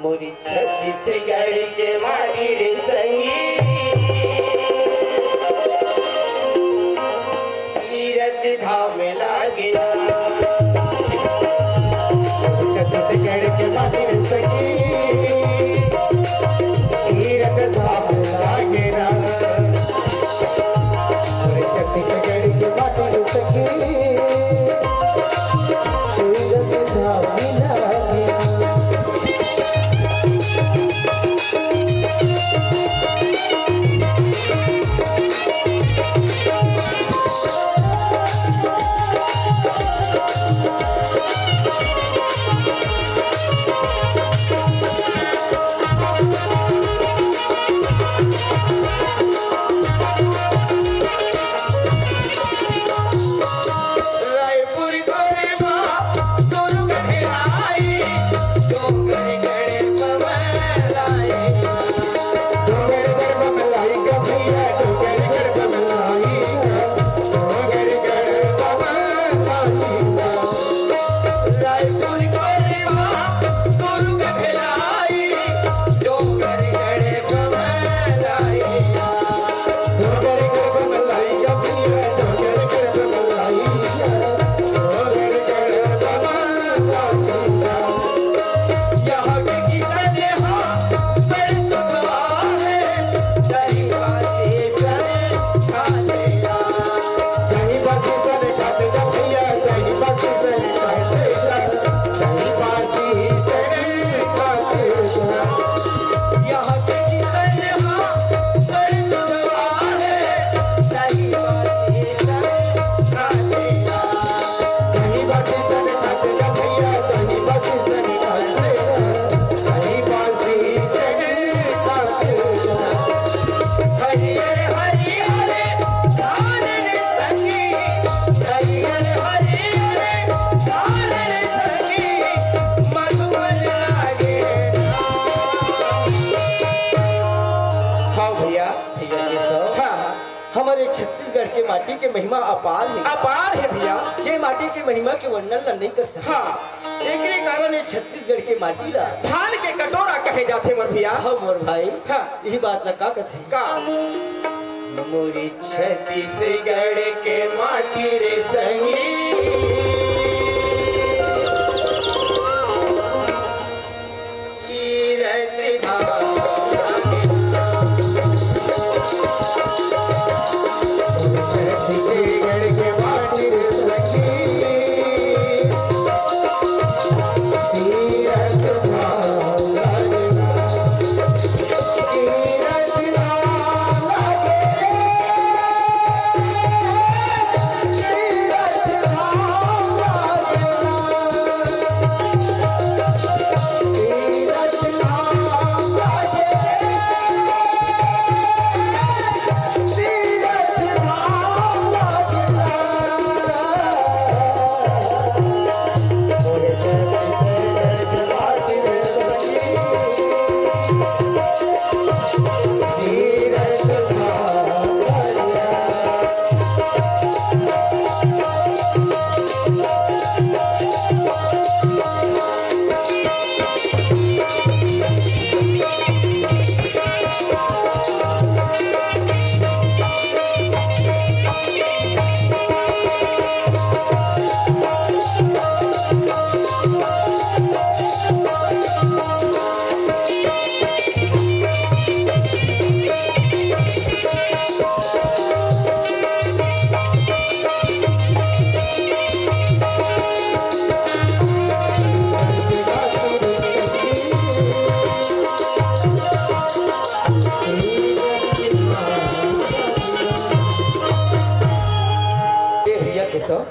मोरी छत्तीसगढ़ के माटी रे संगी तीरथ धाम लागे छत्तीसगढ़ के माटी रे संगी तीरथ धाम लागे छत्तीसगढ़ के माटी रे संगी तीरथ धाम लागे हमारे छत्तीसगढ़ के माटी के महिमा अपार है भैया। ये माटी की महिमा के वर्णन नहीं कर सकते। हाँ, एक कारण ये छत्तीसगढ़ के माटी ला धान के कटोरा कहे जाते मोर भैया। हाँ मोर भाई, हाँ यही बात ना का कथे का मोरी छत्तीसगढ़ के माटी रे संगी तीरथ धाम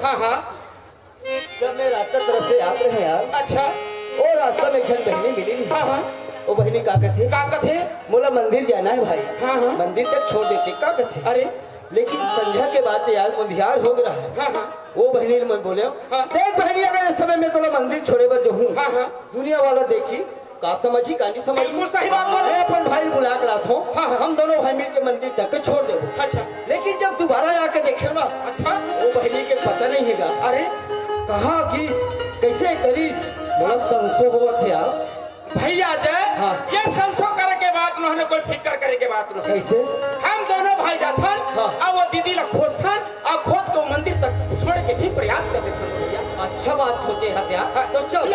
हाँ हाँ जब मैं रास्ता तरफ से याद रहे यार। अच्छा, वो रास्ता में एक बहनी मिली। हाँ हाँ, वो बहनी का कथे मोला मंदिर जाना है भाई। हाँ हाँ, मंदिर तक छोड़ देते का कथे। अरे लेकिन संध्या के बाद यार मुंधियार हो रहा है। हाँ हाँ, वो बहनी मैं बोले हाँ। देख बहनी, अगर इस समय में थोड़ा मंदिर छोड़े बर जो हूँ। हाँ हाँ, दुनिया वाला देखी का समझी का नहीं समझी। सही बात बोल रहे अपन भाई बुला के लात हूँ। हाँ हाँ, हम दोनों भाई मिल के मंदिर तक छोड़ दे। अच्छा, लेकिन जब दोबारा आके देखे ना, अच्छा वो बहनी के पता नहीं है। अरे कहाँ गिस कैसे करीस, बड़ा संशय हुआ थे यार। भैया जय हाँ। ये समझो करे के बात न कोई फिक्र करे के बात न कैसे हम दोनों भाई जाथन हाँ। और वो दीदी ला खोजथन और खोज को मंदिर तक छोड़ के भी प्रयास कर देथन भैया। अच्छा बात सोचे हसिया तो चल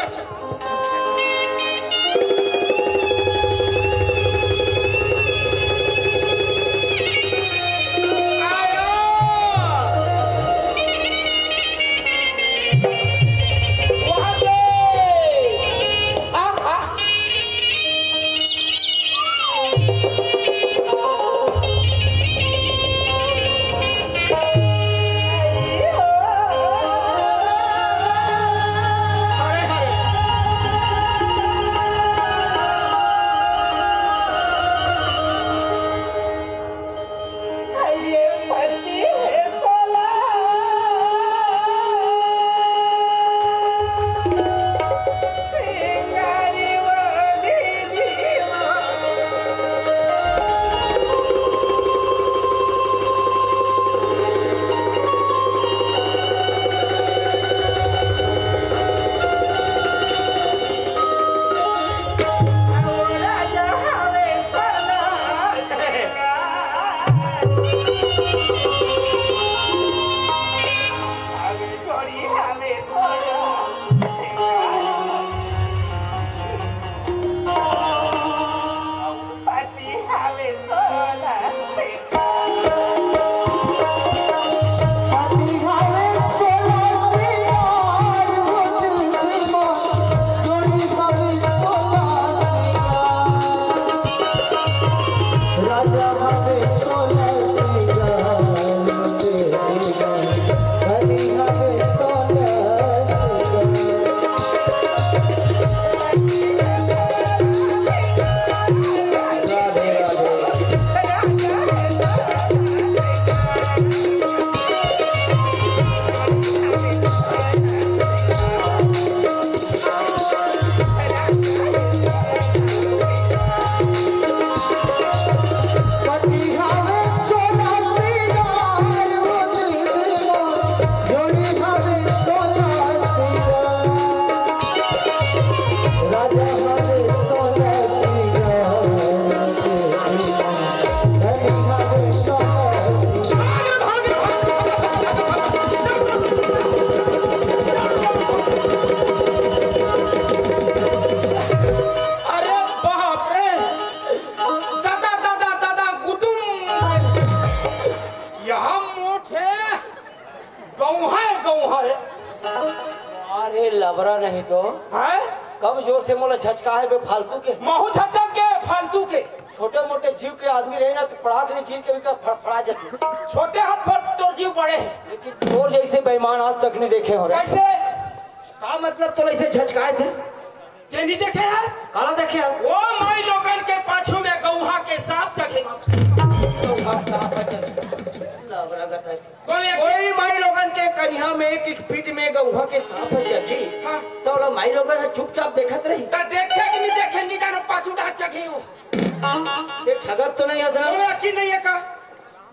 लबरा नहीं तो है कम जोर से मोला झचका है बे फालतू के महू झचक के फालतू के छोटे मोटे जीव के आदमी रहे ना तो पड़ा के गिर के भी फड़फड़ा जाते छोटे हाथ पर तो जीव बड़े लेकिन तोर जैसे बेईमान आज तक नहीं देखे हो रहे कैसे का मतलब तो ऐसे झचकाए से के नहीं देखे है काला देखे है वो माई लोगन के पाछू में गौहा के सांप चखे कोई माई लोगन के कन्या में एक पीठ में गौहा के सांप जगी हाँ। तो ला माई लोगन चुपचाप देखत रही त देखे कि नहीं देखे नहीं जानो पाछू डाल चखे हो देख ठगत तो नहीं हसना तोरा की नहीं है का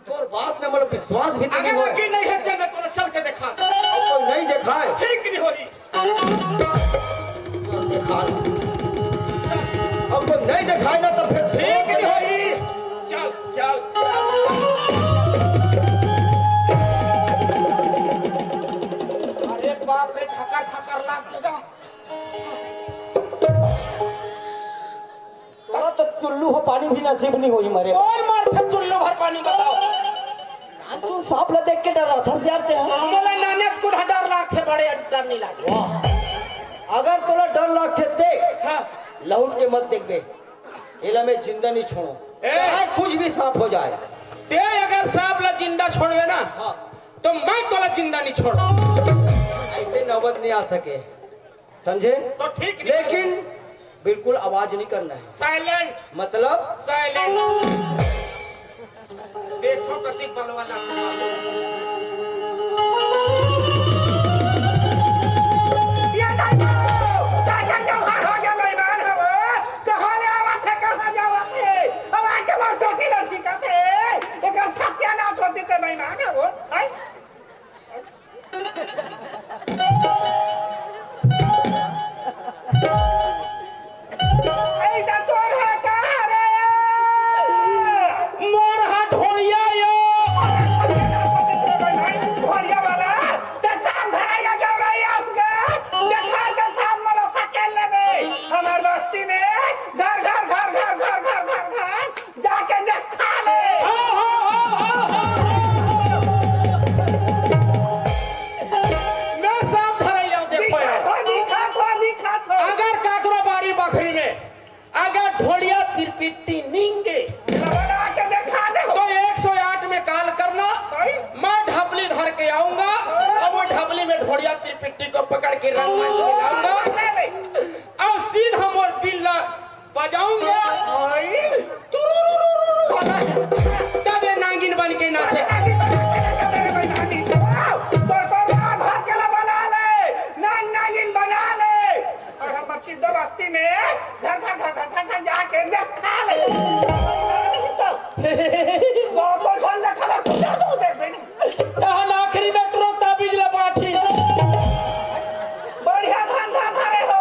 तोर बात में मतलब विश्वास भी तो अगर नहीं हो की नहीं है चल मैं चल के दिखा और कोई नहीं दिखाए ठीक नहीं हो रही दिखा अब कोई नहीं दिखाए ना तो फिर ठीक नहीं हो रही चल चल अरे बाप रे ठकर ठकर लाग के जा तोरा तो चुल्लू हो पानी भी नसीब नहीं होई मरे और मार थे चुल्लू भर पानी बताओ तू सांप ला देख के डर रहा था सियारते हैं बोला नाने को डर लाग थे बड़े डर नहीं लागे अगर तोला डर लागते देख हां लौट के मत देख बे एला में जिंदा नहीं छोड़ो चाहे कुछ भी सांप हो जाए ते अगर सांप ला जिंदा छोड़वे ना हाँ तो मैं तोला जिंदा नहीं छोड़ ऐसे नौबत नहीं आ सके समझे तो ठीक लेकिन बिल्कुल आवाज नहीं करना है साइलेंट मतलब साइलेंट देखो कसी बलवाना मंच मिलाऊंगा और सीधा मोर बिल बजाऊंगा तब ये नागिन बन के नाचे। आखिरी में ट्रोता बिजला पाठी बढ़िया धंधा करे हो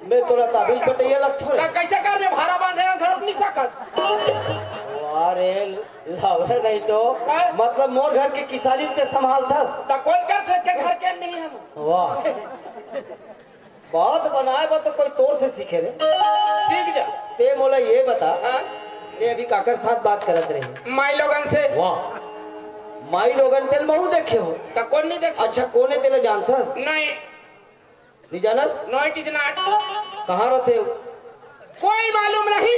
मैं तोरा ताबीज बटैया लगथो रे कैसे कर में भाड़ा बांधे धड़प नहीं सकस। अरे लावरे नहीं तो मतलब मोर घर के किसानी से संभालथस त कोई कर थे के घर के नहीं हम। वाह बात बनाए बा तो कोई तोर से सीखे रे सीख जा। ते मोला ये बता हाँ? ते अभी काकर साथ बात करत रही माई लोगन से वाह माई लोगन तेल महू देखे हो त कौन नहीं देख। अच्छा कोने तेरे जानथस नहीं नहीं जानस नो इट इज नॉट। कहाँ रहते हो कोई मालूम नहीं।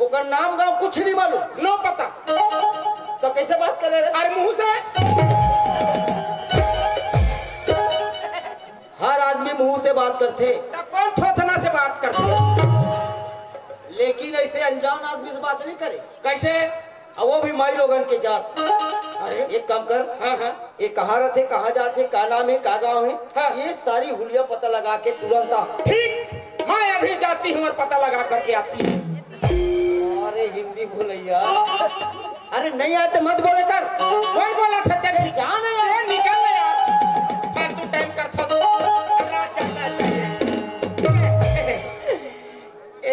ओकर नाम गांव कुछ नहीं मालूम नो पता। तो कैसे बात करे रे अरे मुंह से हर आदमी मुंह से बात करते त कौन थोथना से बात करते है? लेकिन ऐसे अनजान आदमी से बात नहीं करे कैसे? और वो भी माई लोगन के जात। अरे एक काम कर हाँ हाँ ये कहाँ रहते कहाँ जाते का नाम है का गाँव है हाँ। ये सारी हुलिया पता लगा के तुरंत आ। ठीक मैं अभी जाती हूँ और पता लगा करके आती हूँ। अरे हिंदी भूलैया अरे नहीं आते मत बोले कर कौन बोला था तेरे जान है यार निकल यार फालतू टाइम करता करना चलना चाहिए।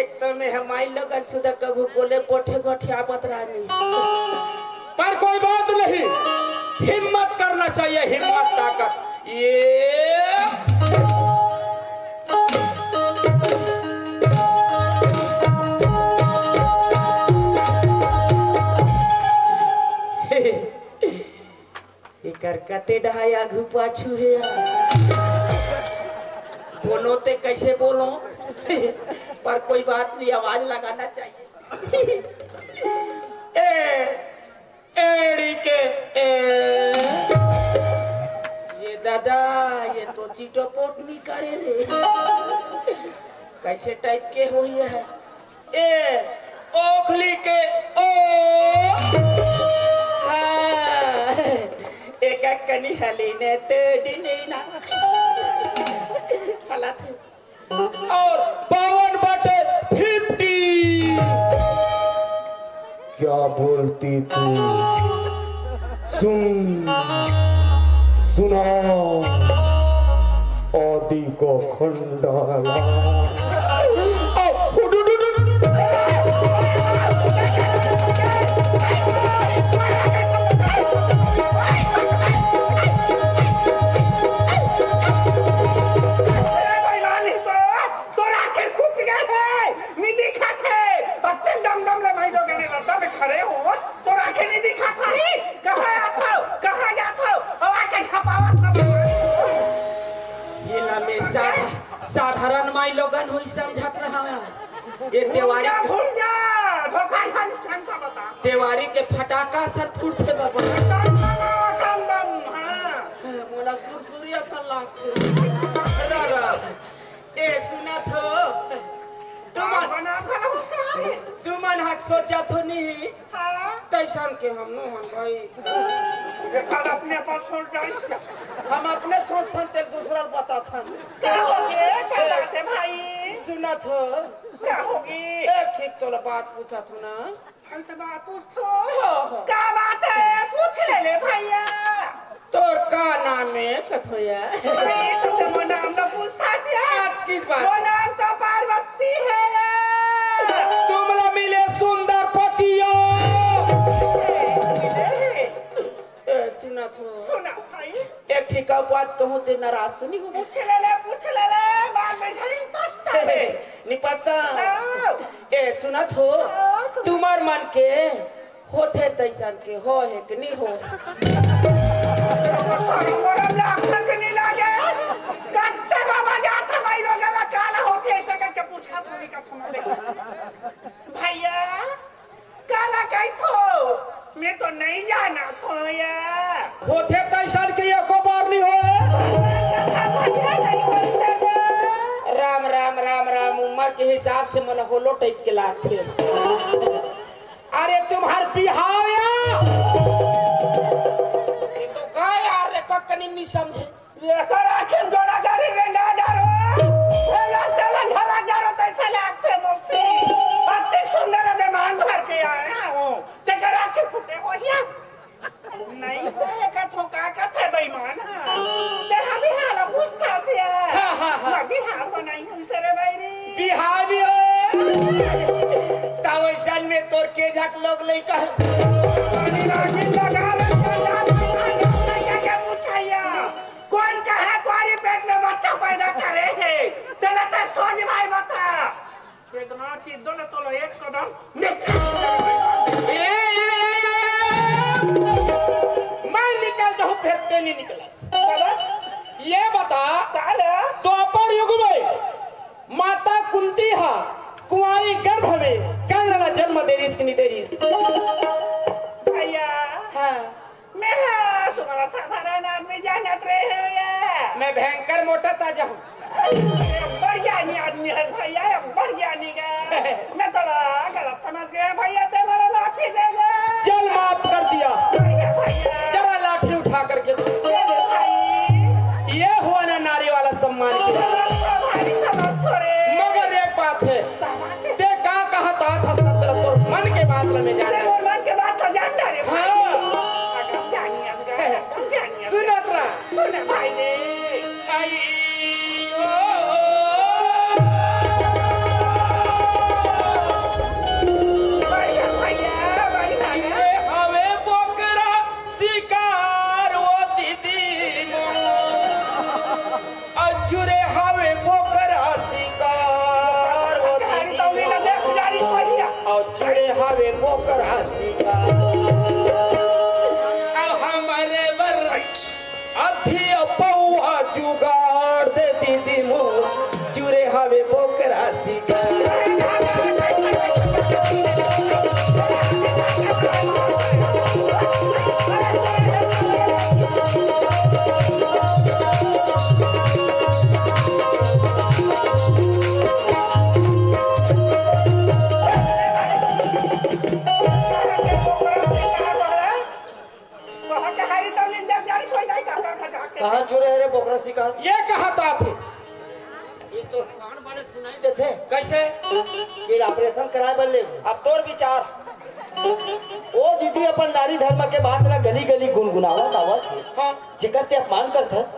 एक तो मैं हमारी लोग सुधा कभी बोले गोठे गोठे आपत रानी पर कोई बात नहीं हिम्मत करना चाहिए हिम्मत ताकत ये करकते ढाई आगू पाछू है बोलो ते कैसे बोलो पर कोई बात नहीं आवाज लगाना चाहिए। एड़ी के ये दादा ये तो चिटोपोट नहीं करे रे कैसे टाइप के हो है ए ओखली के ओ हाँ एक कनी हली ने तेड़ी नहीं ना फला थे और 52/50 क्या बोलती तू सुना आदि को खंडाला खड़े हो तो आंखें नहीं दिखाता कहाँ आता हो कहाँ जाता हो और आके छपावत ये ला में साधारण माई लोगन हुई समझत रहा ये देवारी भूल जा धोखा छन का बता देवारी के फटाका सर फूटते बाबा मोला सूर्य सल्लाह ए सुना थो तुमन हक सोचा थो नहीं तैसन के हम नो हम भाई अपने पास हम अपने सोच संते दूसरा बता था क्या होगे क्या भाई सुना थो क्या होगी एक ठीक तो बात पूछा थो ना हम तो बात पूछो क्या बात है पूछ ले भैया तोर का नाम है कथोया तो नाम ना पूछता किस बात वो नाम तो पार्वती है तुमला मिले सुंदर पतियो सुना थो सुना भाई एक ठीक बात कहूँ ते नाराज तो नहीं हो पूछ ले बाद में झड़ी पछता है निपस्ता ए सुना थो तुम्हार मन के होते तैसन के हो है कि नहीं हो मोरम लाखन के नहीं लागे कत्ते बाबा जात भाई लोग ला काला होते ऐसा करके पूछा थोड़ी का तुम देखो भैया काला कैसो मैं तो नहीं जाना तो या होते तैसन के एको बार नहीं हो उम्र के हिसाब से मन होलो टाइप के लाते। अरे तुम्हार बिहाविया ये तो का यार रे ककनी नहीं समझे। लेकर आखिर गोड़ा गाड़ी में ना डालो ये चला झला डालो तैसे लगते मुझसे अति सुंदर दे मान भर के आया हूं तेकर आखिर फुटे हो या नहीं है का ठोका का थे बेईमान ते हम भी हाल पूछता से मैं भी हाल तो नहीं हूं से रे भाई रे बिहाविया तावैसन में तोर के झक लोग लई कह पानी राखी लगा कौन कहा तुम्हारे पेट में बच्चा पैदा करे है तेरा तो सोच भाई बता कितना चीज दो ना तो लो एक कदम मैं निकल जाऊं फिर ते नहीं निकला। ये बता द्वापर युग में माता कुंती हा कुंवारी गर्भ में कर्ण जन्म देरीस कि नहीं देरीस। भैया हाँ मैं तुम्हारा साधारण आदमी जानत रहे हो या मैं भयंकर मोटा ताजा हूँ। बढ़िया आदमी है भैया बढ़िया नहीं गया मैं तो गलत समझ गया भैया ते मेरा माफी दे दे। चल माफ कर दिया बढ़िया भैया जरा लाठी उठा करके भाई ये हुआ ना नारी वाला सम्मान की मगर एक बात है ते का कहता था सत्र तोर मन के बात में जाना मन के बात तो जानता रे हाँ सुनत रहा सुन भाई ने आई बढ़िया भैया बढ़िया हवे बोकरा शिकार वो दीदी अछुरे हवे बोकरा शिकार वो दीदी अछुरे हवे बोकरा शिकार अब हमारे बर अधी पौआ जुगाड़ दे दीदी मोर चुरे हवे बोकरा शिकार। कहाँ चुरे रे बोकरा शिकार ये कहता थे ये तो कान बाने सुनाई देते कैसे कि ऑपरेशन कराए बल्ले अब तोर विचार ओ दीदी अपन नारी धर्म के बात ना गली गली गुनगुनावत आवत है हाँ जिकर ते अपमान करथस।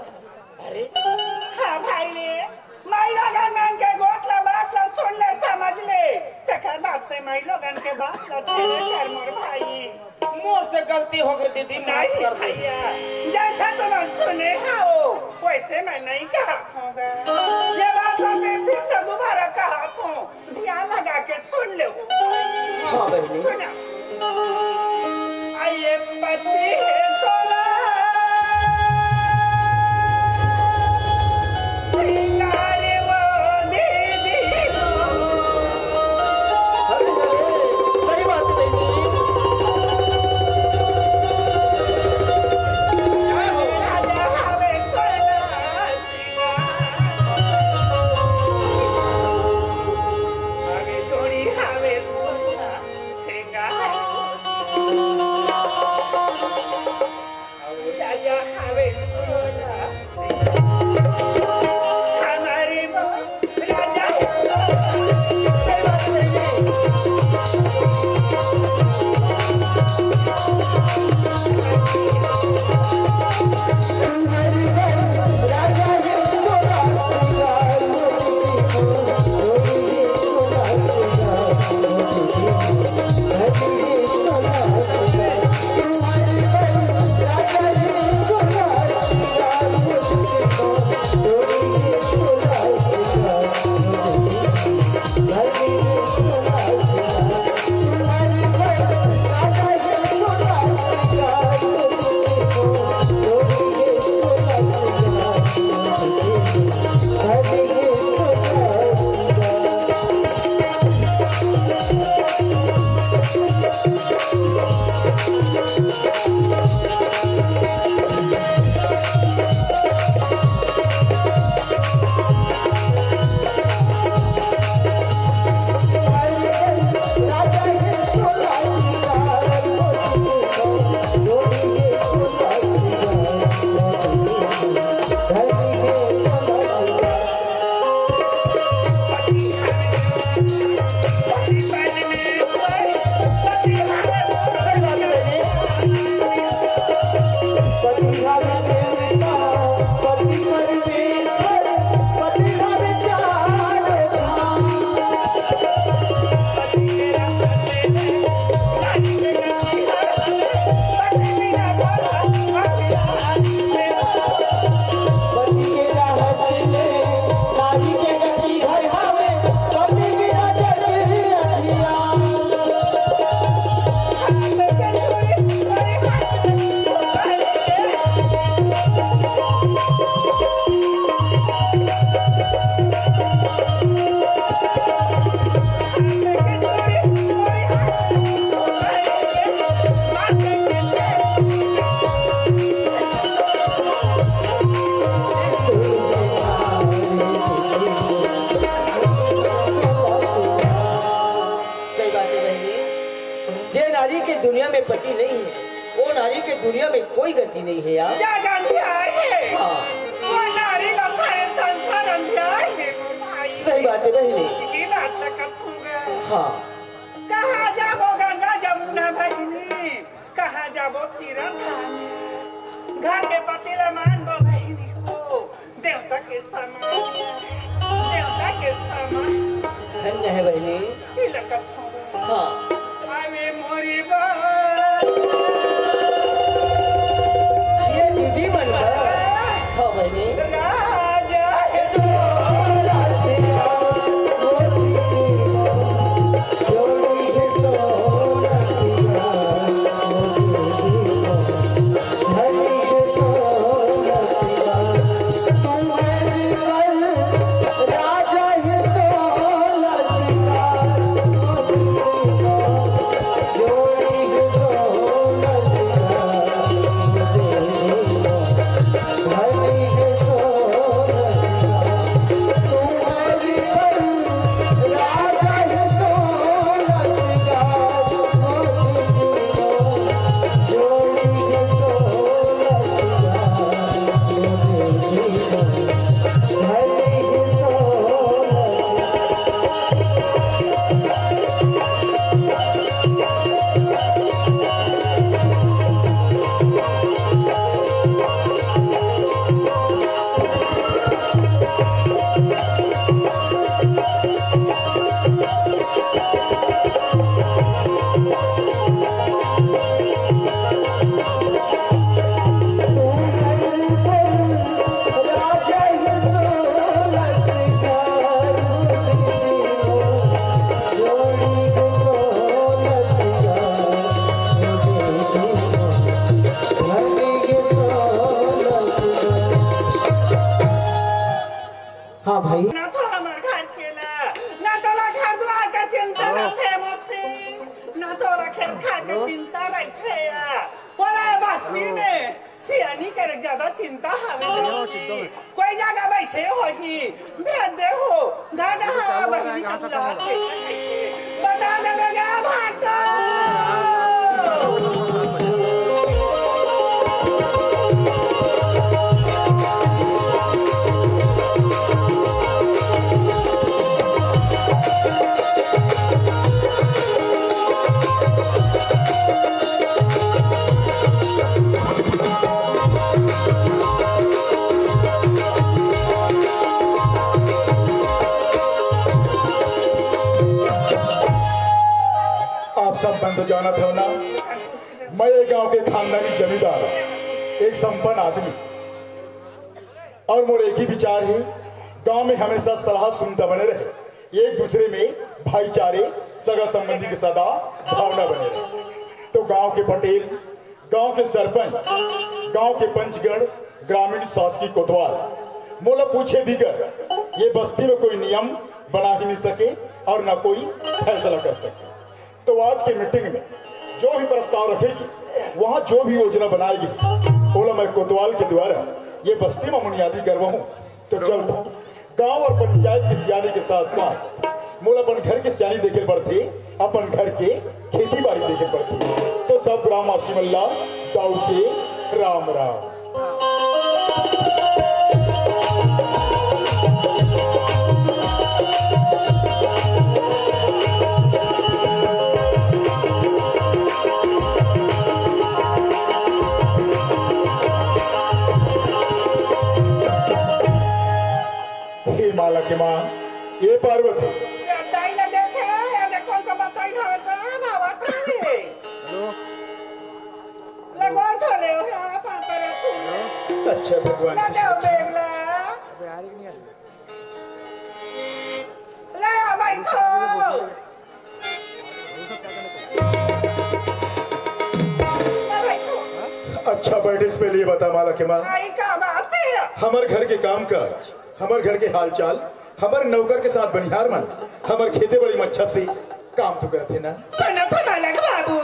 अरे हाँ भाई ने महिला गन के गोटला बातला सुन ले समझ ले तकर बात पे महिला गन के बातला छेड़े कर मोर भाई मोर से गलती हो गई दीदी माफ नहीं कर दे। भैया जैसा तुम सुने हो वैसे मैं नहीं कहा हूँगा ये बात मैं फिर से दोबारा कहा हूँ ध्यान लगा के सुन लो। हाँ बहनी सुना आइए पति है सोना सिंगारे वो दीदी अरे सही बात है बहनी राजा हवे सोना आगे जोड़ी हवे सोना सिंगार नारी के दुनिया में पति नहीं है, वो नारी के दुनिया में कोई गति नहीं है यार। क्या अन्याय है? हाँ वो नारी का सारे संसार अन्याय है वो भाई। सही बात है बहनी। ये बात तक कथूंगा। हाँ कहाँ जाबो गंगा जमुना बहिनी, कहाँ जाबो तीरथ धाम, घर के पति ला मानबो बहिनी को देवता के समान, देवता के समान। धन्य है बहनी। ये लगत होगा। हाँ आवे मोरी बा ये दीदी बनकर। हाँ बहनी। राजा है हाँ भाई। ना तो हमार घर केला, ना तो ला घर द्वार का चिंता रखे मसी, ना तो ला खेत खार का चिंता रखे या। बोला बस्ती में सियानी करे ज्यादा चिंता हमें कोई जगह बैठे होगी भेज दे हो गाना हवा बहिनी का बुला के बता दे बेगा भाटो। सब बंद जाना था ना। मैं एक गांव के खानदानी जमींदार, एक संपन्न आदमी, और मोर एक ही विचार है, गांव में हमेशा सलाह सुनता बने रहे, एक दूसरे में भाईचारे सगा संबंधी के सदा भावना बने रहे। तो गांव के पटेल, गांव के सरपंच, गांव के पंचगण, ग्रामीण शासकीय कोतवाल मोला पूछे बिगर ये बस्ती में कोई नियम बना ही नहीं सके और न कोई फैसला कर सके। तो आज की मीटिंग में जो भी प्रस्ताव रखेगी, वहां जो भी योजना बनाएगी, बोला मैं कोतवाल के द्वारा ये बस्ती में बुनियादी करवा हूं। तो चलता गांव और पंचायत की सियानी के साथ साथ मोला अपन घर के सियानी देखे पड़ते, अपन घर के खेती बाड़ी देखे पड़ते। तो सब ग्रामवासी मल्ला दाऊ के राम राम। माला के माँ ये पार्वती अच्छा भगवान अच्छा बैठे इस पे लिए बता माला के माँ, हमारे घर के काम काज, हमारे घर के हालचाल, हमारे नौकर के साथ बनिहार मन, हमारे खेते बड़ी मच्छा से काम तो करते ना। बाबू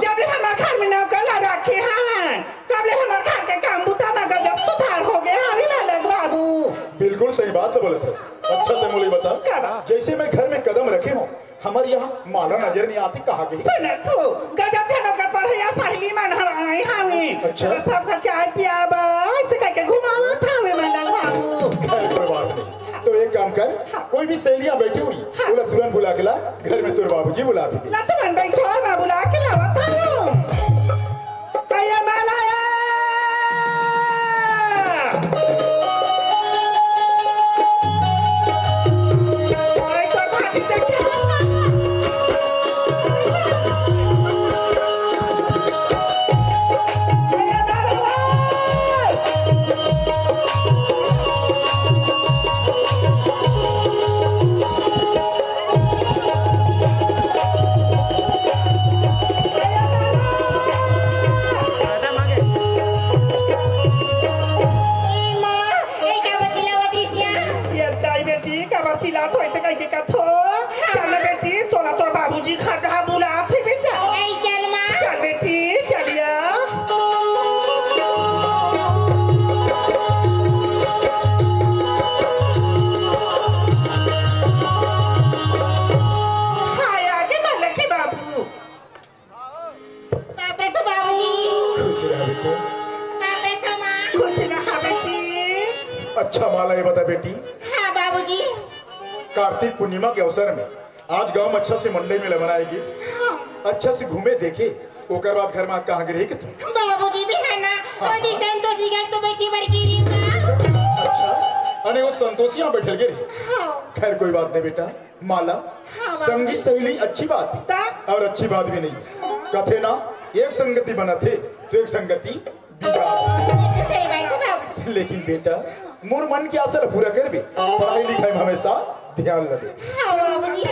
जब हमारे घर में नौकर ला रखे हैं, तब हमारे घर के काम बुता में गजब सुधार हो गया बाबू। बिल्कुल सही बात बोले थे। अच्छा तुम मुझे बता, जैसे मैं घर में कदम रखे हूँ हमारे यहाँ माला नजर नहीं आती, कहाँ गई? सुने तू गजब के नौकर पढ़े या सहेली मन आई हमें। अच्छा। सबका चाय पियाबा ऐसे कह के घुमावा था हमें मन बाबू। खैर कोई बात नहीं, तो एक काम कर, कोई भी सहेलियां बैठी हुई बोला तुरंत बुला के ला, घर में तेरे बाबूजी बुला के ना तो मन बैठो मैं बुला के लावा था कया माला अच्छा माला ये बता बेटी। हाँ बाबूजी। कार्तिक पूर्णिमा के अवसर में आज गांव में अच्छा से मंडई में मनाएगी। हाँ। अच्छा से घूमे देखे ओकर बाद घर में कहाँ गिरे तुम? बाबूजी भी है ना। हाँ। और संतोषी घर तो बैठी बड़ी अच्छा अरे वो संतोषी यहाँ बैठल गिरे। हाँ। खैर कोई बात नहीं बेटा। माला हाँ, संगी सहेली अच्छी बात है और अच्छी बात भी नहीं है। कथे ना एक संगति बना थे तो एक संगति बिगाड़। लेकिन बेटा मोर मन की आशा पूरा कर भी, पढ़ाई लिखाई में हमेशा ध्यान लगे। हाँ बाबूजी।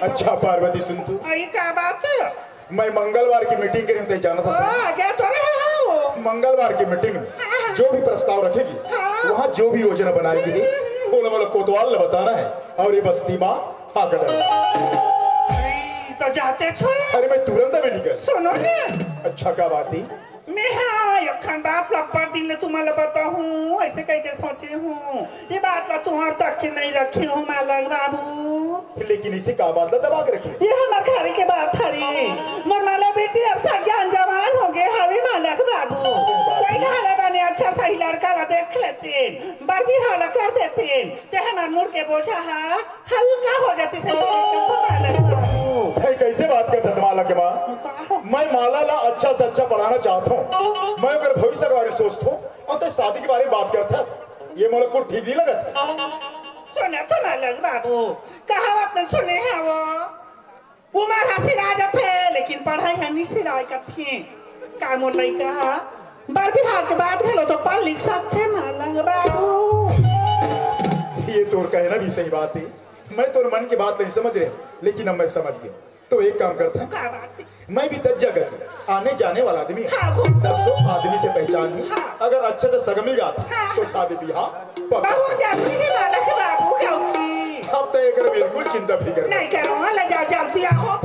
अच्छा पार्वती सुन तू, क्या बात है? मैं मंगलवार की मीटिंग के लिए जाना था। क्या तो रहे मंगलवार की मीटिंग में जो भी प्रस्ताव रखेगी वहाँ जो भी योजना बनाएगी बोला बोला कोतवाल ने बताना है और ये बस्ती माँ हाँ कर तो जाते छो। अरे मैं तुरंत मिली कर। सुनो ने अच्छा क्या बात थी? मैं हाँ यखन बात लपड़ दिन तुम्हारे बताऊँ ऐसे कह के सोची हूँ ये बात ला तुम्हारे तक की नहीं रखी हूँ मालक बाबू। लेकिन इसे का बात ला दबा के रखी? ये हमारे घर के बात थरी मर माला बेटी अब ज्ञान जवान हो गए हवे मालक बाबू। कोई हाल बने अच्छा सही लड़का ला देख लेते बर भी हाल कर देते ते हमारे मुड़ के बोझा हल्का हो जाती से मालक बाबू। कैसे बात करते माला के माँ? मैं माला ला अच्छा से अच्छा पढ़ाना चाहता हूँ, मैं अगर भविष्य के बारे में सोचता हूँ और तो शादी के बारे में बात करता ये मोला को ठीक नहीं लगा था। सुने तो मालक बाबू कहावत में सुने हैं वो उमर हसीरा थे लेकिन पढ़ाई हनी सिराय का थी का मोर लइका बार बिहार के बाद हेलो तो पढ़ लिख सकते मालक बाबू। ये तोर कहना भी सही बात है, मैं तोर मन की बात नहीं समझ रहा लेकिन अब मैं समझ गया। तो एक काम करता हूँ, मैं भी 10 जगह के आने जाने वाला आदमी है। 10 आदमी से पहचान है। अगर अच्छे से सग मिल जाता तो शादी ब्याह अब तो एक बिल्कुल चिंता फिक्र नहीं करो जल्दी आओ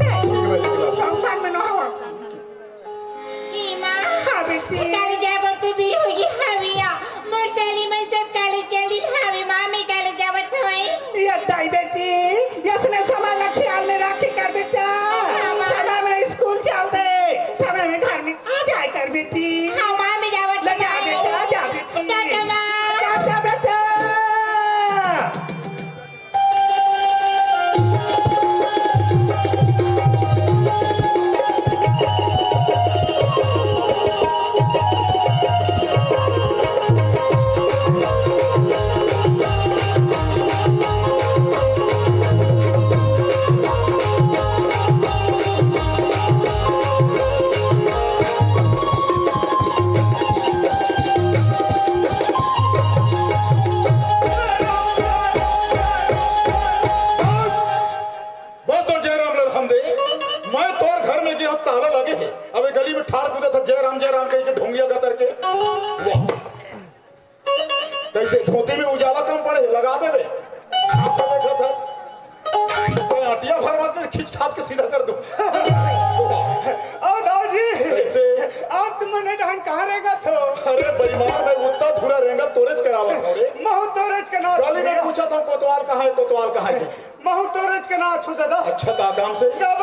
संसार में न हो। हाँ बेटी काले जाबर तो बीर होगी हविया मोर साली में सब काले चली हवी मामी काले जावत हवाई ये दाई बेटी यसने समय ला ख्याल में रखी कर बेटा समय में स्कूल चल दे समय में घर में आ जाए कर बेटी। हाँ मामी जावत लगा बेटा जा बेटी टाटा माँ टाटा बेटा। कैसे धोती में उजाला कम पड़े लगा देवे देखा था अटिया भर मत खींच खाच के सीधा कर दो। कैसे आप मने ढंग कहाँ रहेगा थो? अरे बेईमान मैं उतना धुरा रहेगा तोरेज करावा थोड़े महु तोरेज के नाम गली में पूछा था कोतवाल कहाँ है कोतवाल कहाँ है बहुत तोरज के नाथ हो दादा। अच्छा का काम से कब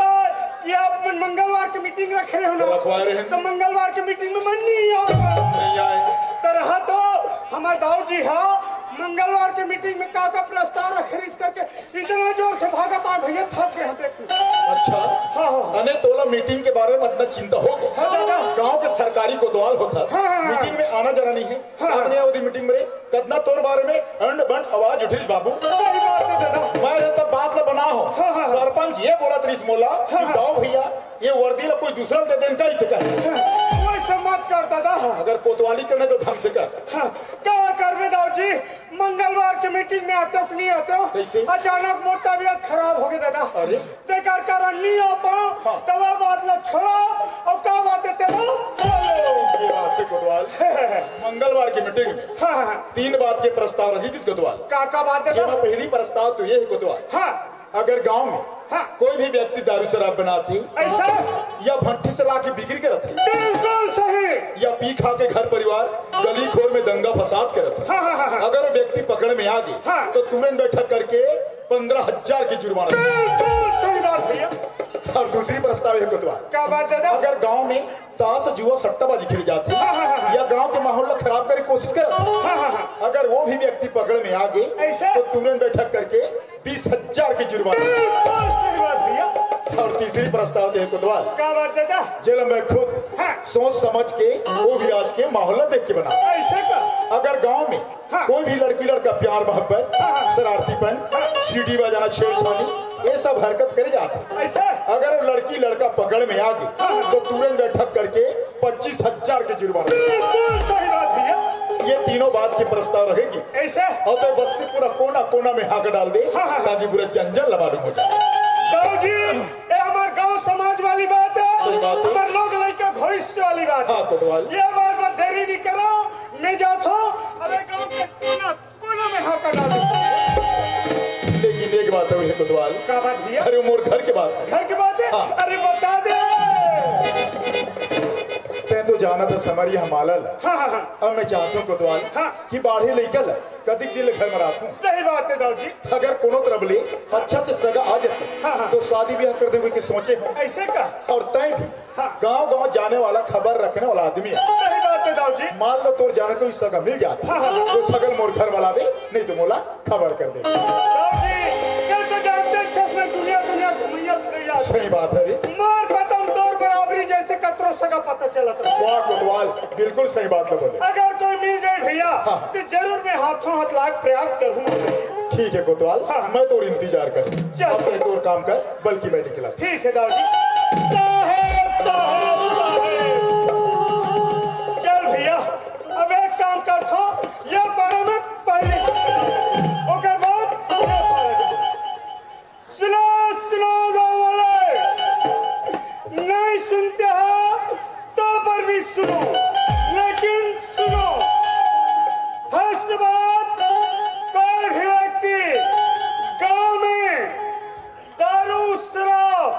कि आप मंगलवार की मीटिंग रख रहे हो ना, रखवा रहे हैं तो मंगलवार की मीटिंग में मन नहीं नहीं आए तरह तो हमारे दाऊ जी हाँ मंगलवार की मीटिंग में का प्रस्ताव रखे इस करके इतना जोर से भागत आ भैया थक गए देखो। अच्छा हाँ हाँ अने तोला मीटिंग के बारे में इतना चिंता हो गया हाँ दादा गांव के सरकारी कोतवाल होता हाँ। मीटिंग में आना जाना नहीं है हाँ। आपने होती मीटिंग में कितना तोर बारे में अंड बंड आवाज उठिस बाबू सही बात है दादा। मैं जब बात ला बना हो हाँ। सरपंच ये बोला त्रिस मोला कि गाँव भैया ये वर्दी ला कोई दूसरा दे देन कैसे कर वैसे मत कर दादा। अगर कोतवाली करने तो ढंग से कर क्या करवे दाऊ जी मंगलवार की मीटिंग में आते हो नहीं आते हो कैसे? अचानक मोर तबियत खराब हो गई दादा। अरे? बेकार कारण नहीं आ पाओ तब बात ला छोड़ो और क्या बात है तेरा ये बात है कोतवाल मंगलवार की मीटिंग में हाँ 3 बात के प्रस्ताव रखी किस कोतवाल का बात है ये दादा? पहली प्रस्ताव तो ये है कोतवाल हाँ अगर गांव में हाँ कोई भी व्यक्ति दारू शराब बनाती ऐसा या भट्टी से ला के बिक्री करते बिल्कुल सही। या पी खा के घर परिवार गली खोर में दंगा फसाद करते हाँ। अगर वो व्यक्ति पकड़ में आ गई हाँ। तो तुरंत बैठक करके 15,000 की जुर्माना बिल्कुल सही बात भैया। और दूसरी प्रस्ताव है कोतवाल क्या बात दादा? अगर गांव में ताश जुआ सट्टाबाजी खेली जाती हाँ। या गांव के माहौल को खराब करने की कोशिश करते अगर वो भी व्यक्ति पकड़ में आ गए ऐसा? तो तुरंत बैठक करके 20,000 की जुर्माना बिल्कुल सही बात भैया। और तीसरी प्रस्ताव है कोतवाल क्या बात दादा? जेल में खुद हाँ। सोच समझ के वो भी आज के माहौल देख के बना ऐसा का अगर गांव में हाँ। कोई भी लड़की लड़का प्यार मोहब्बत हाँ। शरारतीपन सीढ़ी बजाना छेड़छाड़ी ये सब हरकत करे जाते ऐसा अगर वो लड़की लड़का पकड़ में आ गई तो तुरंत बैठक करके 25,000 के जुर्माना बिल्कुल सही बात भैया। ये तीनों बात की प्रस्ताव रहेगी ऐसा और तो बस्ती पूरा कोना कोना में हाक डाल दे हाँ। ताकि पूरा जंजल मालूम हो जाए दाऊ जी ये हमारे गांव समाज वाली बात है सही बात है। हमारे लोग लड़का भविष्य वाली बात है। हाँ कोतवाल ये बार बार देरी नहीं करो मैं जाता हूँ अरे गांव के कोना कोना में हाका डालो। लेकिन एक बात है कोतवाल क्या बात भैया? अरे मोर घर के बात घर की बात है हाँ। अरे बता दे। तैं तो जाना था समरिया मालल हाँ। अब मैं चाहता हूँ कोतवाल हाँ। कि बाढ़े लेकर कदिक दिल घर में राखूं सही बात है दाऊ जी। अगर कोनो तरफ ले अच्छा से सगा आ जाते हाँ। तो शादी ब्याह कर देवे की सोचे हो ऐसे का और तय भी हाँ। गांव गांव जाने वाला खबर रखने वाला आदमी है सही बात है दाऊ जी। मान लो तोर जाने को इस सगा मिल जाता हाँ। तो सगल मोर घर वाला भी नहीं तो मोला खबर कर दे दाऊ जी ये तो जानते हैं छस में दुनिया दुनिया घुमैया फिरैया सही बात है रे मार खत्म तोर बराबरी जैसे कतरो सगा पता चला था। वाह कोतवाल बिल्कुल सही बात बोले अगर कोई मिल जाए भैया हाँ। तो जरूर मैं हाथों हाथ लाख प्रयास करूंगा। ठीक है कोतवाल हाँ। मैं तोर इंतजार कर चल। अब तू तोर काम कर बल्कि मैं निकला ठीक है दाऊ जी। साहेब साहेब साहेब चल भैया अब एक काम करता हूँ ये बारे में पहले ओके बाद सुनो गाँव वाले नहीं सुनते हो तो पर भी सुनो लेकिन सुनो फर्स्ट बात कोई भी व्यक्ति गांव में दारू शराब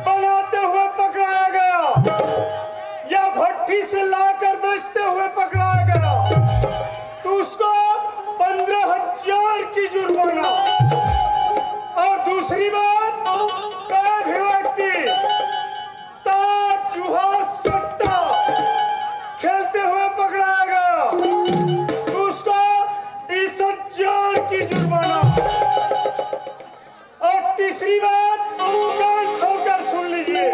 बनाते हुए पकड़ाया गया या भट्टी से लाकर बेचते हुए पकड़ाया गया तो उसको 15,000 की जुर्माना। और दूसरी बात कोई भी व्यक्ति ताश जुआ सट्टा खेलते हुए पकड़ाया गया तो उसको 20,000 की जुर्माना। और तीसरी बात कान खोलकर सुन लीजिए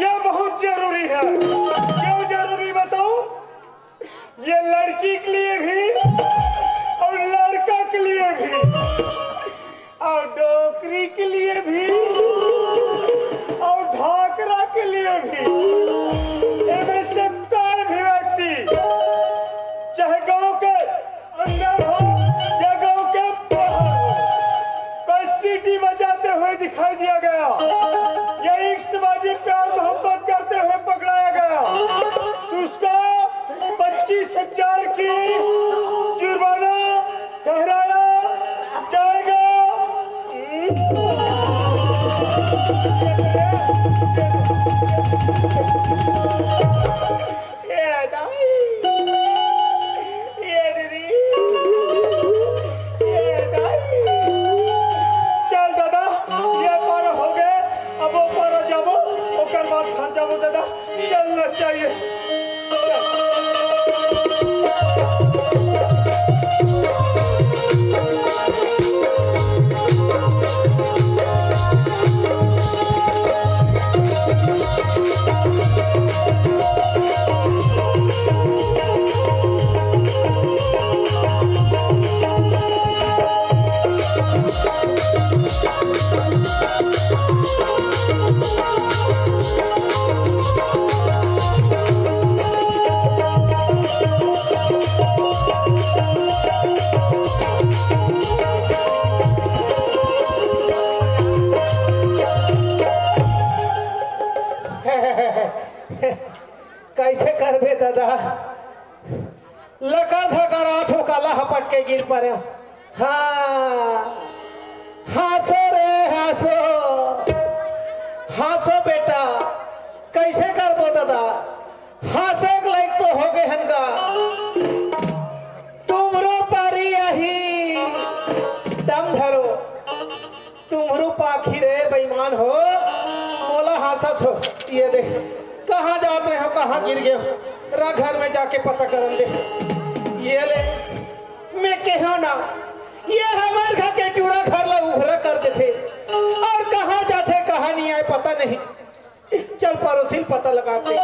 यह बहुत जरूरी है। क्यों जरूरी बताऊं? ये लड़की के लिए भी और लड़का के लिए भी और डोकरी के लिए भी और ढाकरा के लिए भी इनमें से कोई भी व्यक्ति चाहे गांव के अंदर हो या गांव के बाहर हो कोई सीटी बजाते हुए दिखाई दिया गया या इश्कबाजी प्यार मोहब्बत करते हुए पकड़ाया गया तो उसको 25,000 की जुर्माना ठहराया जाएगा। ये दाई, ये दीदी, ये दाई, चल बात खान जाओ दादा, चलना चाहिए। कैसे करबे दादा, लकर धकर आंखों का लहपट के गिर पड़े। हाँ हासो रे हासो, हासो बेटा, कैसे करबो दादा, हासे लायक तो हो गए हनगा। तुमरो पारी यही दम धरो, तुमरो पाखी रे बेईमान हो, मोला हासत हो। ये दे कहाँ जात रहे हो, कहाँ गिर गए हो, रा घर में जाके पता करन दे। ये ले मैं कहो ना, ये हमारे घर के टूरा घर ला उभरा कर देते, और कहाँ जाते कहाँ नहीं आए पता नहीं। चल पड़ोसी पता लगा के।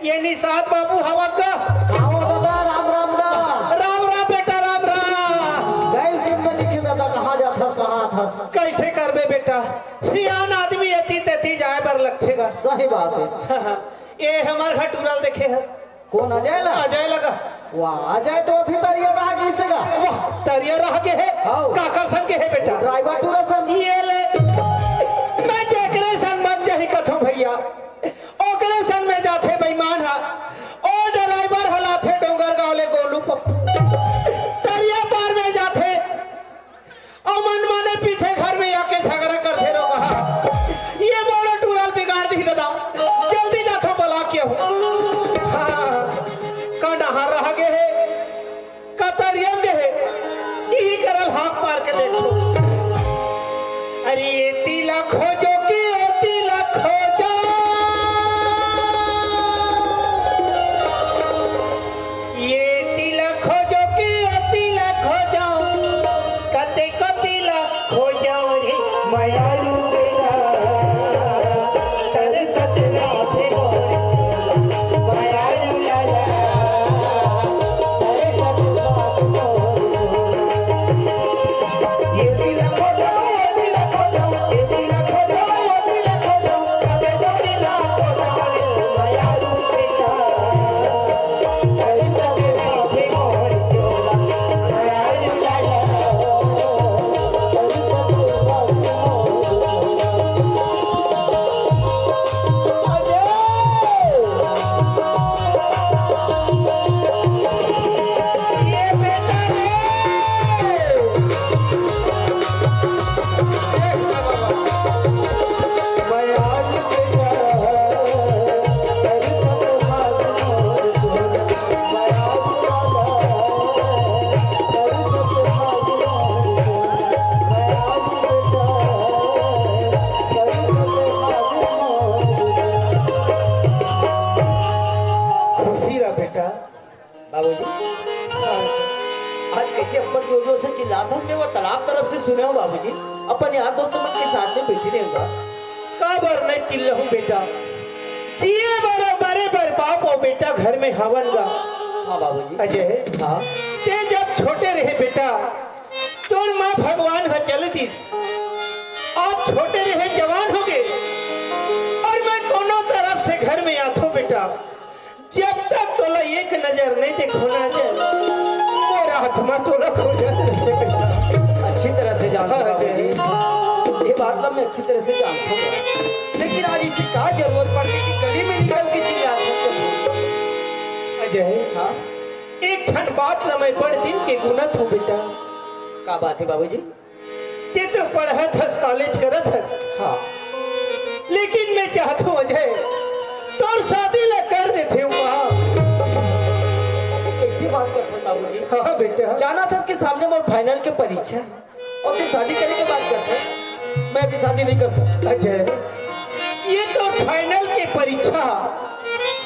ये निषाद बाबू हवस का आओ दादा, राम राम दा। राम राम बेटा, राम राम। गए दिन में दिखे दादा, कहाँ जाथस कहाँ थस। कैसे करबे बेटा, सियान आदमी एती तेती जाए बर लगेगा। सही बात है। ये हमारे घर टूरल देखे है। कौन अजय ला? अजय लगा। वाह, अजय तो अभी तरिया रहा गईसेगा। वाह, तरिया रह के है, काकर संग के है बेटा, ड्राइवर टूरा सन। ये ले मैं जेकरे संग मत जही कथो भैया, ओकरे संग में जाथे बेईमान हा। ओ ड्राइवर हलाथे डोंगर गांव ले गोलू पप्पू, तरिया पार में जाथे और मन माने पीछे घर में आके झगड़ा करते रहो। कहा ये मोड़ा टूरल बिगाड़ दी दादा, जल्दी जाथो बला किया हो। हाँ का नहा रह गे है, का तरियम गे है, यही करल हाथ मार के देखो। अरे ये तिला खोजो कि ओ तिला खोजो, ये तिला खोजो कि ओ तिला खोजो, कते को तिला खोजो रे मायालू बेटा, तेरे सतना थे मायालू लाला, तेरे सतना ये तिला खोजो, ये तिला खोजो, ये तिला खोजो, ये तिला खोजो, कते को तिला खोजो रे मायालू बेटा, तेरे सतना थे मोर चोला, मायालू लाला, ये बेटा रे मैं आज बेटा तेरी सब हाथ मोर चोला, मैं आज राजा तेरी सब हाथ मोर चोला, मैं आज बेटा तेरी सब हाथ मोर चोला। खुशी रहा बेटा। बाबूजी, आज कैसे अब्बर जोर जोर से चिल्लाता है, वो तालाब तरफ से सुने हो बाबूजी। अपन यार दोस्तों मन के साथ में बैठे नहीं होगा। काबर मैं चिल्ला हूँ बेटा, जिए बड़े बड़े बरपाव को बेटा घर में हवन गा। हाँ बाबूजी। अजय, हाँ ते जब छोटे रहे बेटा, तोर माँ भगवान हो चल दी, आज छोटे रहे जवान हो गए, और मैं कोनो तरफ से घर में आतो बेटा, जब तक तोला एक नजर नहीं देखो ना जाए, मोरा आत्मा तोला खो जाते रहते बेटा। अच्छी तरह से जानता हूँ हाँ, बाबूजी, ये बात तो मैं अच्छी तरह से जानता हूँ, लेकिन आज इसे क्या जरूरत पड़ गई कि गली में निकल के चिल्लाता है। अजय, हाँ एक ठंड बात ना मैं बड़ दिन के गुनत हूँ बेटा। क्या बात है बाबूजी? ते तो पढ़त हस, कॉलेज करत हस, हाँ लेकिन मैं चाहता हूँ अजय तोर शादी ला कर देते हूँ। कैसी बात करते हैं बाबूजी? हाँ बेटा, जाना था इसके सामने मोर फाइनल के परीक्षा है, और फिर शादी करने के बाद करते हैं। मैं भी शादी नहीं कर सकता। अजय ये फाइनल की परीक्षा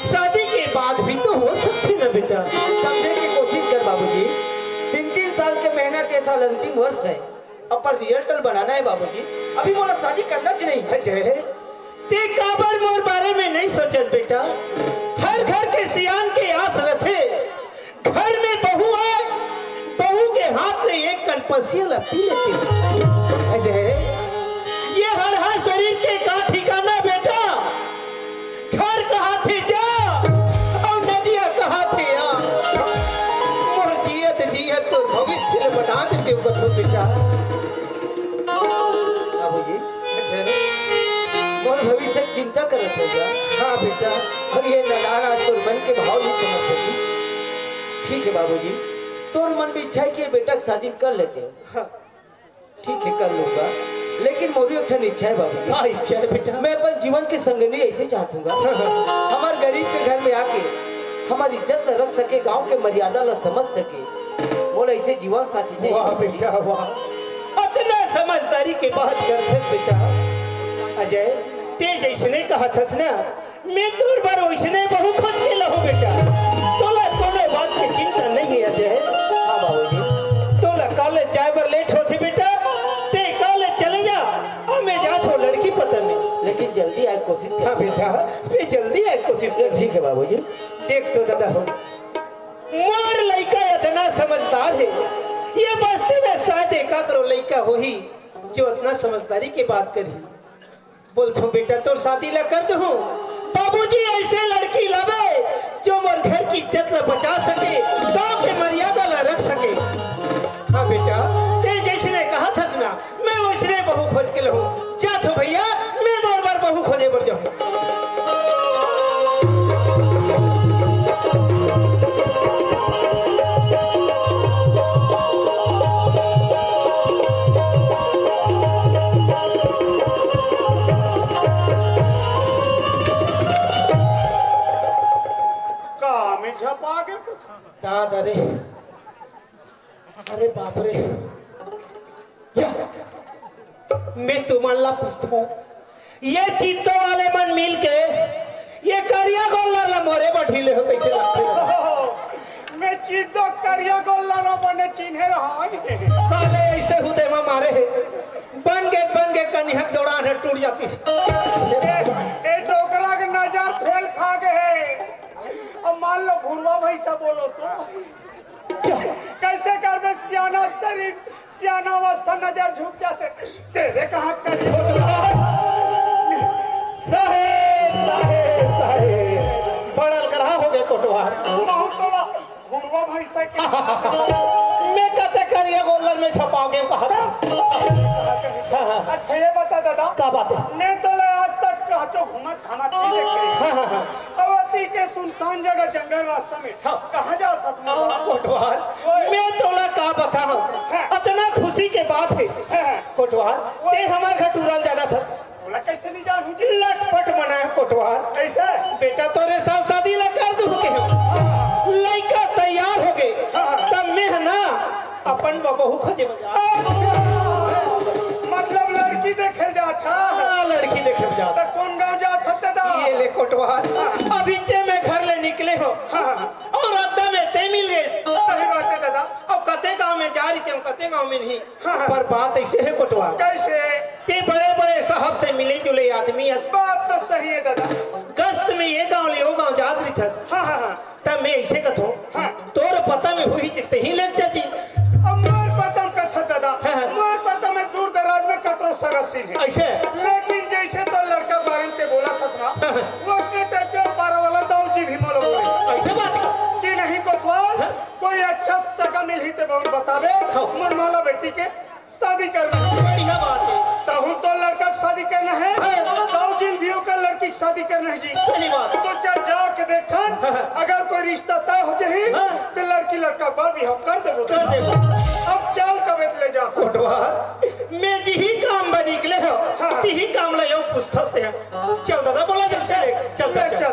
शादी के बाद भी तो हो सकती ना बेटा। समझने की कोशिश कर बाबूजी। 3-3 साल के मेहनत, ये साल अंतिम वर्ष है। अब पर रिजल्ट बनाना है बाबूजी। अभी मोला शादी करना च नहीं। अजय ते काबर मोर बारे में नहीं सोचस बेटा। हर घर के सियान के आस रथे। घर में बहू है, बहू के हाथ में एक कनपसिया पी लेते। अजय ये हर शरीर के का ठिकाना बेटा। घर कहाँ थे जा और नदिया कहाँ थे आ। मोर जियत तो भविष्य बना देते हो कथो बेटा। बाबूजी मोर भविष्य की चिंता करत हो जा। हाँ बेटा। और ये नदान आज तोर मन के भाव नहीं समझ सकी। ठीक है बाबूजी, तोर मन में इच्छा है कि बेटा की शादी कर लेते हो। हाँ। ठीक है कर लूंगा, लेकिन मोरी एक ठन इच्छा है बाबूजी। हाँ इच्छा है बेटा। मैं अपन जीवन के संगनी ऐसे चाहूंगा। हमार गरीब के घर में आके हमारी इज्जत न रख सके, गांव के मर्यादा न समझ सके, मोला ऐसे जीवन साथी चाहिए। वाह बेटा वाह, इतना समझदारी के बात करथस बेटा। अजय ते जैसने कहा थस ना, मैं तोर बार वैसने बहु खोज के लहू बेटा। तोला कोनो बात की चिंता नहीं है अजय। हाँ बाबूजी। तोला कॉलेज जाए बर लेट होती बेटा, ते कॉलेज चले जा और मैं जा छो लड़की पता में। लेकिन जल्दी आए कोशिश कर। हाँ बेटा मैं जल्दी आए कोशिश कर। ठीक है बाबूजी। देख तो दादा हो, मोर लड़का इतना समझदार है। ये बस्ती में शायद एका करो लड़का हो ही जो इतना समझदारी की बात करी। बोलता हूँ बेटा तोर शादी ला कर दूँ। बाबूजी ऐसे लड़की लावे जो मोर घर की इज्जत ला बचा सके, गांव के मर्यादा ला रख सके। हाँ बेटा ते जैसे ने कहा थस ना, मैं वैसे बहू खोज के लहूँ। जा तो भैया मैं मोर बार बहू खोजे बर जाऊँ। दादा रे, अरे बाप रे, मैं तुम्हारा पूछता हूँ, ये चीतों वाले मन मिल के ये करिया गोल्ला मोरे बढ़ीले हो कैसे लगते हैं? मैं चीतो करिया गोल्ला बने चिन्हे रहा। साले ऐसे हुदे में मारे है, बन गए कन्हक दौड़ान है टूट जाती। ए डोकरा के नजर फेल खा गए। अब मान लो भुरवा भैसा बोलो तो कैसे कर में सियाना शरीर, सियाना अवस्था नजर झुक जाते। तेरे कहाँ कर साहेब साहेब साहेब बड़ल करा हो गए कोटवार। तो भुरवा भैसा के मैं कहते करिए गोल्डन में छपाओगे कहा था। अच्छा ये बता दादा क्या बात है? मैं तो आज तक कहचो घूमत घामत नहीं देखे। अवती के सुनसान जगह जंगल रास्ता में कहाँ जाओ था कोटवार? मैं तोला का बताऊं, इतना खुशी के बात है कोटवार। ते हमारे घर टूरल जाना था। बोला कैसे नहीं जानू? लटपट मनाया कोटवार। कैसे बेटा तोरे साथ शादी ला कर दूं के लड़का तैयार हो गए तब मैं है ना अपन बहू खोजे मतलब लड़की देखे जा था। लड़की देखे जा तो कौन गांव जा था? ये ले कोटवार, अभी जे मैं घर ले निकले हो और अद्दा में ते मिल गए। सही बात है दादा। अब कते गांव में जा रही थे, कते गांव में नहीं। पर बात ऐसे है कोटवार, कैसे? ते बड़े बड़े साहब से मिले जुले आदमी। बात तो सही है दादा। गश्त में ये गांव ले वो गांव जात रही थस। तब मैं ऐसे कथो तोर पता में हुई जितने ही लग जाची। अब मोर पता में कथा दादा, मोर पता में दूर दराज में कतरो सरसी है ऐसे। लेकिन जैसे तो लड़का बारिन के बोला था ना, वो उसने टप्पे पारा वाला दाऊ जी भी मोलो बोले ऐसे बात कि नहीं कोतवाल कोई अच्छा जगह मिली तो बहुत बतावे। मोर माला बेटी के शादी करना है। बढ़िया बात है। तहु तो लड़का की शादी करना है, दाऊ जी भी का लड़की की शादी करना है जी। सही बात। तो चाहे जाके देखा अगर कोई रिश्ता तय हो जाए तो लड़की लड़का बार भी हम कर देबो। अब चल कब ले जा कोटवार मैं जी ही काम बनी निकले हो ती ही काम ला यो पुस्तक ते चल दादा बोला जब से चल चल चल